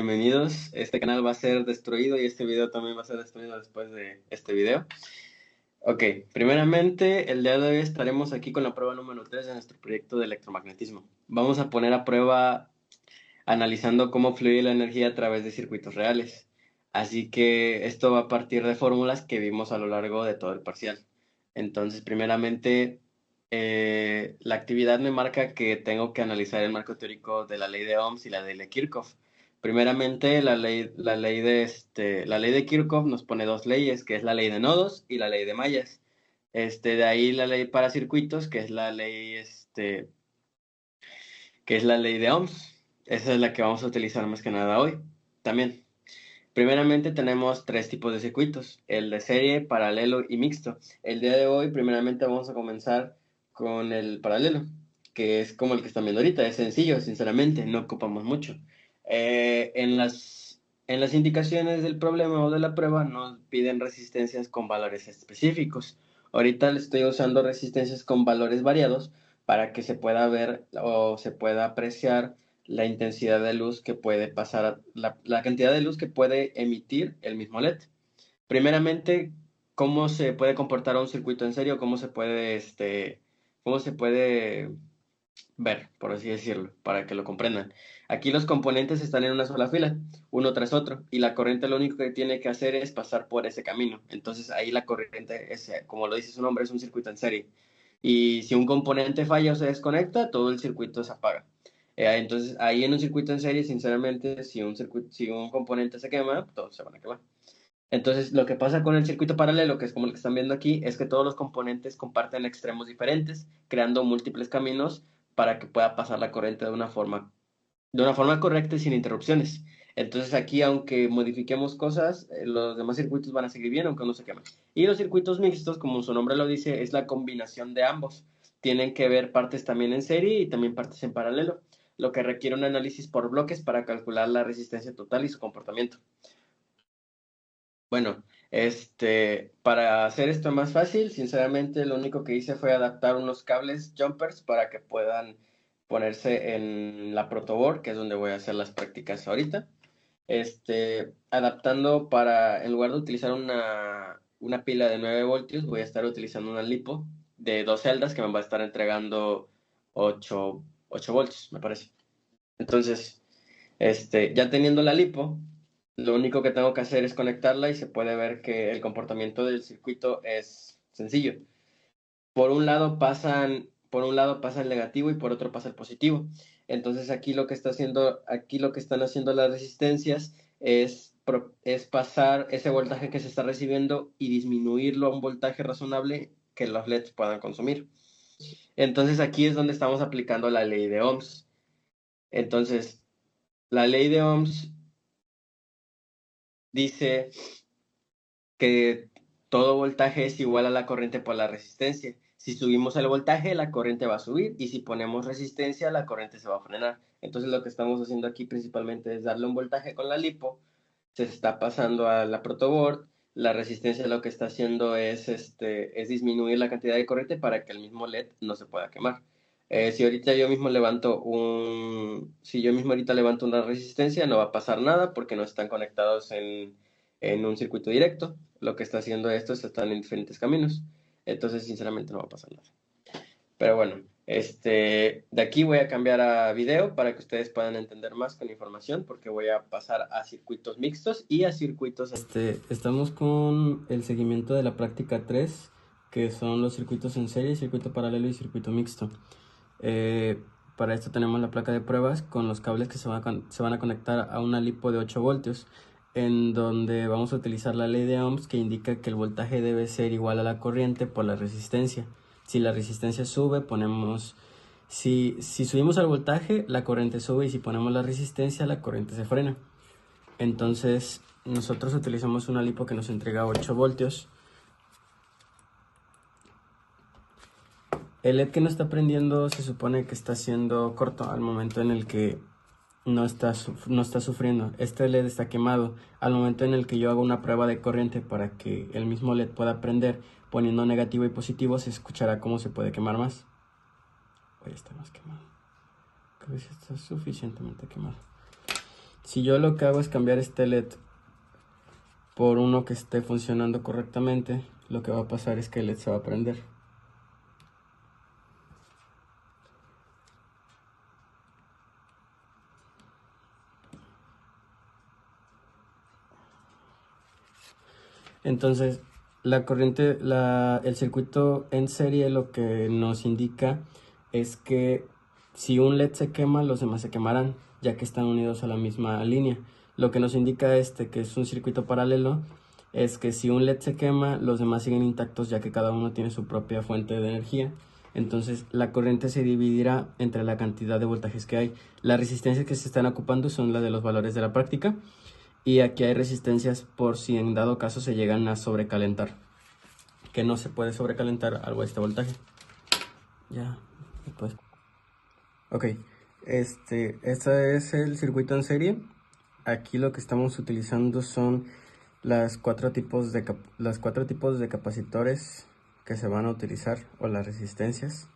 Bienvenidos. Este canal va a ser destruido y este video también va a ser destruido después de este video. Ok, primeramente el día de hoy estaremos aquí con la prueba número 3 de nuestro proyecto de electromagnetismo. Vamos a poner a prueba analizando cómo fluye la energía a través de circuitos reales. Así que esto va a partir de fórmulas que vimos a lo largo de todo el parcial. Entonces, primeramente, la actividad me marca que tengo que analizar el marco teórico de la ley de Ohms y la ley de Kirchhoff. Primeramente, la ley de Kirchhoff nos pone dos leyes, que es la ley de nodos y la ley de mallas. De ahí la ley para circuitos, que es la ley de Ohms. Esa es la que vamos a utilizar más que nada hoy. También. Primeramente tenemos tres tipos de circuitos, el de serie, paralelo y mixto. El día de hoy, primeramente vamos a comenzar con el paralelo, que es como el que están viendo ahorita, es sencillo, sinceramente, no ocupamos mucho. En las indicaciones del problema o de la prueba nos piden resistencias con valores específicos. Ahorita le estoy usando resistencias con valores variados para que se pueda ver o se pueda apreciar la intensidad de luz que puede pasar, la cantidad de luz que puede emitir el mismo LED. Primeramente, cómo se puede comportar un circuito en serio, cómo se puede ver, por así decirlo, para que lo comprendan. Aquí los componentes están en una sola fila, uno tras otro, y la corriente lo único que tiene que hacer es pasar por ese camino. Entonces ahí la corriente, como lo dice su nombre, es un circuito en serie. Y si un componente falla o se desconecta, todo el circuito se apaga. Entonces ahí en un circuito en serie, sinceramente, si un componente se quema, todos se van a quemar. Entonces, lo que pasa con el circuito paralelo, que es como el que están viendo aquí, es que todos los componentes comparten extremos diferentes, creando múltiples caminos para que pueda pasar la corriente de una forma correcta y sin interrupciones. Entonces, aquí, aunque modifiquemos cosas, los demás circuitos van a seguir bien, aunque no se quemen. Y los circuitos mixtos, como su nombre lo dice, es la combinación de ambos. Tienen que ver partes también en serie y también partes en paralelo, lo que requiere un análisis por bloques para calcular la resistencia total y su comportamiento. Bueno, para hacer esto más fácil, sinceramente lo único que hice fue adaptar unos cables jumpers para que puedan ponerse en la protoboard, que es donde voy a hacer las prácticas ahorita. Adaptando en lugar de utilizar una pila de 9 voltios, voy a estar utilizando una LiPo de 2 celdas que me va a estar entregando 8 voltios, me parece. Entonces, ya teniendo la LiPo, lo único que tengo que hacer es conectarla y se puede ver que el comportamiento del circuito es sencillo. Por un lado pasa el negativo y por otro pasa el positivo. Entonces aquí lo que están haciendo las resistencias es pasar ese voltaje que se está recibiendo y disminuirlo a un voltaje razonable que los LEDs puedan consumir. Entonces aquí es donde estamos aplicando la ley de Ohms. Entonces, la ley de Ohms dice que todo voltaje es igual a la corriente por la resistencia. Si subimos el voltaje, la corriente va a subir, y si ponemos resistencia, la corriente se va a frenar. Entonces lo que estamos haciendo aquí principalmente es darle un voltaje con la LiPo, se está pasando a la protoboard, la resistencia lo que está haciendo es disminuir la cantidad de corriente para que el mismo LED no se pueda quemar. Si yo mismo ahorita levanto una resistencia, no va a pasar nada porque no están conectados en un circuito directo. Lo que está haciendo esto es están en diferentes caminos. Entonces, sinceramente, no va a pasar nada. Pero bueno, de aquí voy a cambiar a video para que ustedes puedan entender más con la información, porque voy a pasar a circuitos mixtos y a circuitos. Estamos con el seguimiento de la práctica 3, que son los circuitos en serie, circuito paralelo y circuito mixto. Para esto tenemos la placa de pruebas con los cables que se van a conectar a una LiPo de 8 voltios, en donde vamos a utilizar la ley de Ohms, que indica que el voltaje debe ser igual a la corriente por la resistencia. Si la resistencia sube, si subimos el voltaje, la corriente sube, y si ponemos la resistencia, la corriente se frena. Entonces, nosotros utilizamos una LiPo que nos entrega 8 voltios. El LED que no está prendiendo se supone que está siendo corto al momento en el que no está sufriendo. Este LED está quemado. Al momento en el que yo hago una prueba de corriente para que el mismo LED pueda prender, poniendo negativo y positivo, se escuchará cómo se puede quemar más. Hoy está más quemado. Creo que está suficientemente quemado. Si yo lo que hago es cambiar este LED por uno que esté funcionando correctamente, lo que va a pasar es que el LED se va a prender. Entonces, el circuito en serie lo que nos indica es que si un LED se quema, los demás se quemarán, ya que están unidos a la misma línea. Lo que nos indica que es un circuito paralelo, es que si un LED se quema, los demás siguen intactos, ya que cada uno tiene su propia fuente de energía. Entonces, la corriente se dividirá entre la cantidad de voltajes que hay. Las resistencias que se están ocupando son las de los valores de la práctica. Y aquí hay resistencias por si en dado caso se llegan a sobrecalentar. Que no se puede sobrecalentar algo a este voltaje. Ya, pues. Ok, este es el circuito en serie. Aquí lo que estamos utilizando son los cuatro tipos de capacitores que se van a utilizar, o las resistencias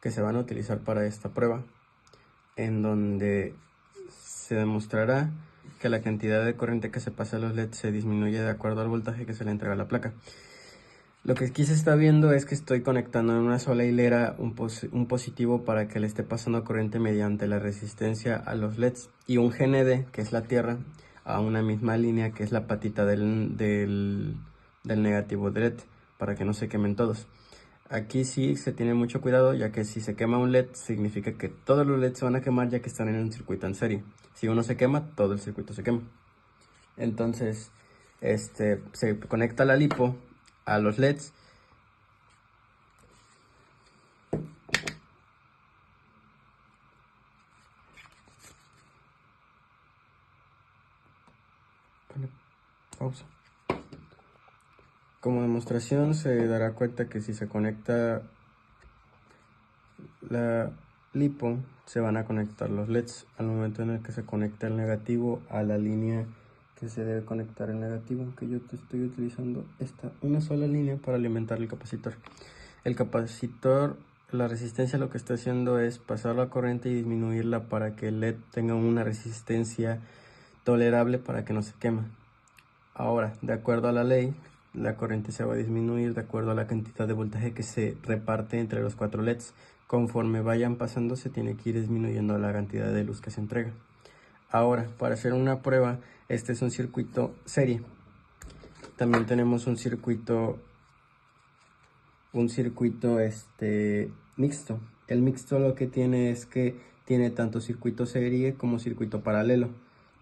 que se van a utilizar para esta prueba, en donde se demostrará que la cantidad de corriente que se pasa a los LEDs se disminuye de acuerdo al voltaje que se le entrega a la placa. Lo que aquí se está viendo es que estoy conectando en una sola hilera un positivo para que le esté pasando corriente mediante la resistencia a los LEDs, y un GND, que es la tierra, a una misma línea que es la patita del negativo de LED, para que no se quemen todos. Aquí sí se tiene mucho cuidado, ya que si se quema un LED significa que todos los LEDs se van a quemar, ya que están en un circuito en serie. Si uno se quema, todo el circuito se quema. Entonces, se conecta la lipo a los LEDs. Pausa. Como demostración se dará cuenta que si se conecta la lipo, se van a conectar los LEDs al momento en el que se conecta el negativo a la línea que se debe conectar el negativo, que yo estoy utilizando una sola línea para alimentar el capacitor. El capacitor, la resistencia, lo que está haciendo es pasar la corriente y disminuirla para que el LED tenga una resistencia tolerable para que no se queme. Ahora, de acuerdo a la ley, la corriente se va a disminuir de acuerdo a la cantidad de voltaje que se reparte entre los 4 LEDs. Conforme vayan pasando, se tiene que ir disminuyendo la cantidad de luz que se entrega. Ahora, para hacer una prueba, este es un circuito serie. También tenemos un circuito mixto. El mixto lo que tiene es que tiene tanto circuito serie como circuito paralelo.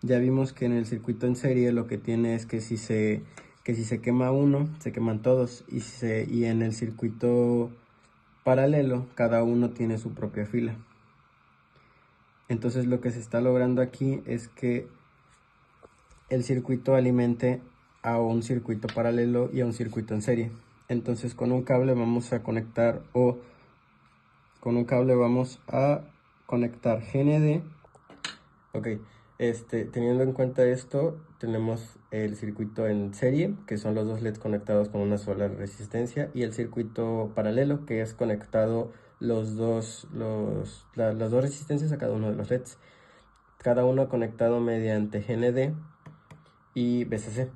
Ya vimos que en el circuito en serie lo que tiene es que si se quema uno, se queman todos, y en el circuito paralelo cada uno tiene su propia fila. Entonces lo que se está logrando aquí es que el circuito alimente a un circuito paralelo y a un circuito en serie. Entonces con un cable vamos a conectar GND. Ok, teniendo en cuenta esto, tenemos el circuito en serie, que son los dos LEDs conectados con una sola resistencia, y el circuito paralelo, que es conectado las dos resistencias a cada uno de los LEDs, cada uno conectado mediante GND y VCC.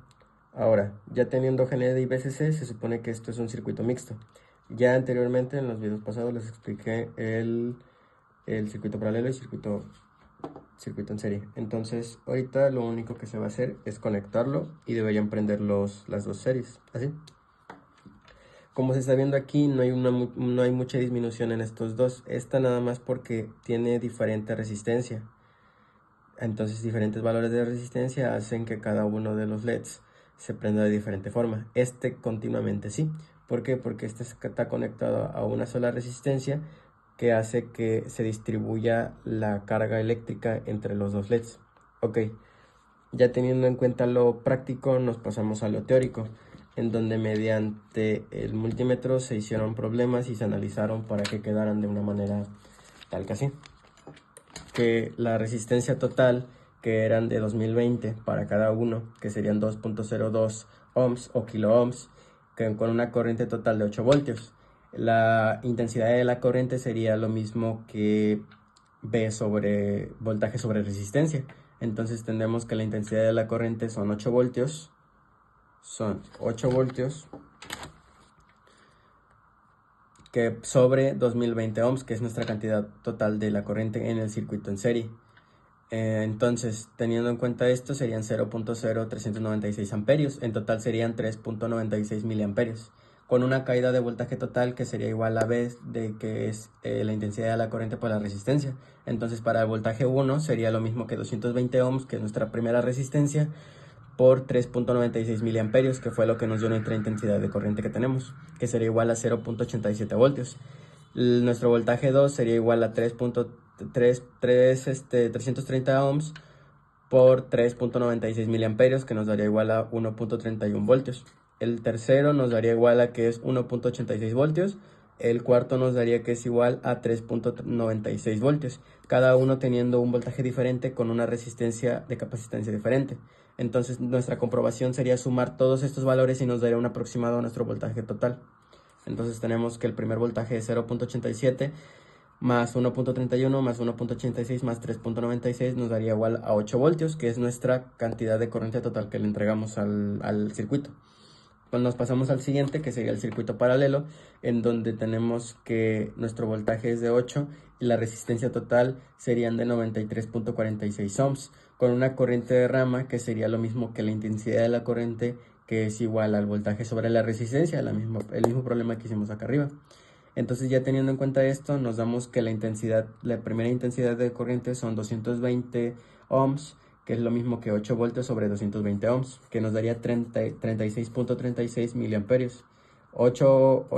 Ahora, ya teniendo GND y VCC, se supone que esto es un circuito mixto. Ya anteriormente, en los videos pasados, les expliqué el circuito paralelo y circuito en serie. Entonces, ahorita lo único que se va a hacer es conectarlo y deberían prender las dos series, así. Como se está viendo aquí, no hay mucha disminución en estos dos. Esta nada más porque tiene diferente resistencia. Entonces, diferentes valores de resistencia hacen que cada uno de los LEDs se prenda de diferente forma. Continuamente sí. ¿Por qué? Porque está conectado a una sola resistencia, que hace que se distribuya la carga eléctrica entre los dos LEDs. Ok, ya teniendo en cuenta lo práctico, nos pasamos a lo teórico, en donde mediante el multímetro se hicieron problemas y se analizaron para que quedaran de una manera tal que así. Que la resistencia total, que eran de 2020 para cada uno, que serían 2.02 ohms o kilo ohms, con una corriente total de 8 voltios. La intensidad de la corriente sería lo mismo que V sobre voltaje sobre resistencia. Entonces tendremos que la intensidad de la corriente son 8 voltios. Son 8 voltios que sobre 2020 ohms, que es nuestra cantidad total de la corriente en el circuito en serie. Entonces, teniendo en cuenta esto, serían 0.0396 amperios. En total serían 3.96 miliamperios. Con una caída de voltaje total que sería igual a B de que es la intensidad de la corriente por la resistencia. Entonces, para el voltaje 1 sería lo mismo que 220 ohms, que es nuestra primera resistencia, por 3.96 miliamperios, que fue lo que nos dio nuestra intensidad de corriente que tenemos, que sería igual a 0.87 voltios. Nuestro voltaje 2 sería igual a 330 ohms por 3.96 miliamperios, que nos daría igual a 1.31 voltios. El tercero nos daría igual a que es 1.86 voltios. El cuarto nos daría que es igual a 3.96 voltios, cada uno teniendo un voltaje diferente con una resistencia de capacitancia diferente. Entonces nuestra comprobación sería sumar todos estos valores y nos daría un aproximado a nuestro voltaje total. Entonces tenemos que el primer voltaje es 0.87 más 1.31 más 1.86 más 3.96 nos daría igual a 8 voltios, que es nuestra cantidad de corriente total que le entregamos al circuito. Pues nos pasamos al siguiente, que sería el circuito paralelo, en donde tenemos que nuestro voltaje es de 8 y la resistencia total serían de 93.46 ohms, con una corriente de rama que sería lo mismo que la intensidad de la corriente, que es igual al voltaje sobre la resistencia, el mismo problema que hicimos acá arriba. Entonces, ya teniendo en cuenta esto, nos damos que la primera intensidad de corriente son 220 ohms, que es lo mismo que 8 voltios sobre 220 ohms, que nos daría 36.36 miliamperios. 8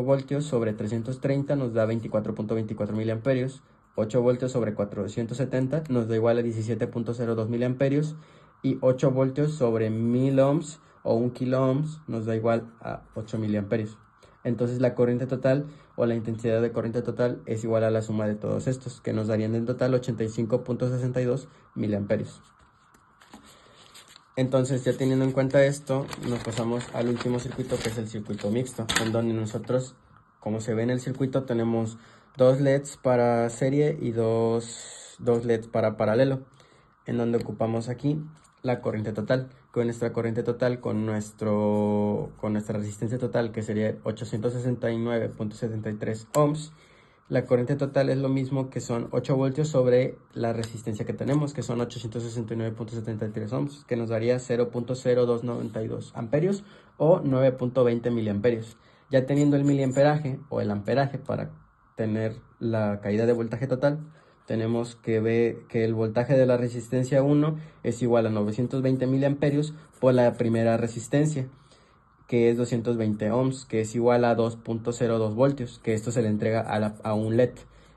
voltios sobre 330 nos da 24.24 miliamperios. 8 voltios sobre 470 nos da igual a 17.02 miliamperios. Y 8 voltios sobre 1000 ohms o 1 kilo ohms nos da igual a 8 miliamperios. Entonces la corriente total o la intensidad de corriente total es igual a la suma de todos estos, que nos darían en total 85.62 miliamperios. Entonces, ya teniendo en cuenta esto, nos pasamos al último circuito, que es el circuito mixto, en donde nosotros, como se ve en el circuito, tenemos dos LEDs para serie y dos LEDs para paralelo, en donde ocupamos aquí la corriente total. Con nuestra corriente total, con nuestra resistencia total, que sería 869.73 ohms, la corriente total es lo mismo, que son 8 voltios sobre la resistencia que tenemos, que son 869.73 ohms, que nos daría 0.0292 amperios o 9.20 miliamperios. Ya teniendo el miliamperaje o el amperaje para tener la caída de voltaje total, tenemos que ver que el voltaje de la resistencia 1 es igual a 920 miliamperios por la primera resistencia, que es 220 ohms, que es igual a 2.02 voltios, que esto se le entrega a un LED.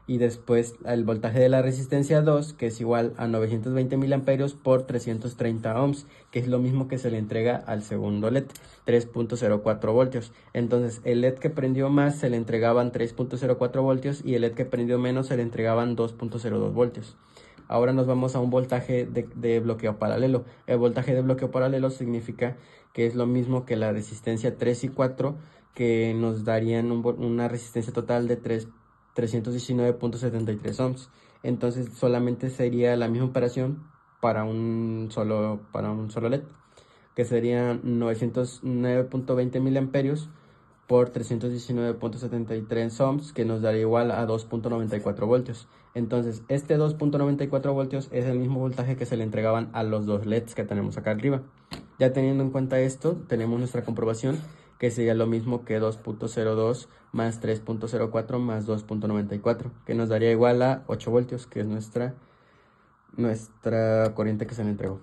Y después el voltaje de la resistencia 2, que es igual a 920 miliamperios por 330 ohms, que es lo mismo que se le entrega al segundo LED, 3.04 voltios. Entonces el LED que prendió más se le entregaban 3.04 voltios y el LED que prendió menos se le entregaban 2.02 voltios. Ahora nos vamos a un voltaje de bloqueo paralelo. El voltaje de bloqueo paralelo significa que es lo mismo que la resistencia 3 y 4, que nos darían una resistencia total de 319.73 ohms. Entonces solamente sería la misma operación para un solo LED, que serían 909.20 miliamperios por 319.73 ohms, que nos daría igual a 2.94 voltios. Entonces este 2.94 voltios es el mismo voltaje que se le entregaban a los dos LEDs que tenemos acá arriba. Ya teniendo en cuenta esto, tenemos nuestra comprobación, que sería lo mismo que 2.02 más 3.04 más 2.94, que nos daría igual a 8 voltios, que es nuestra corriente que se le entregó.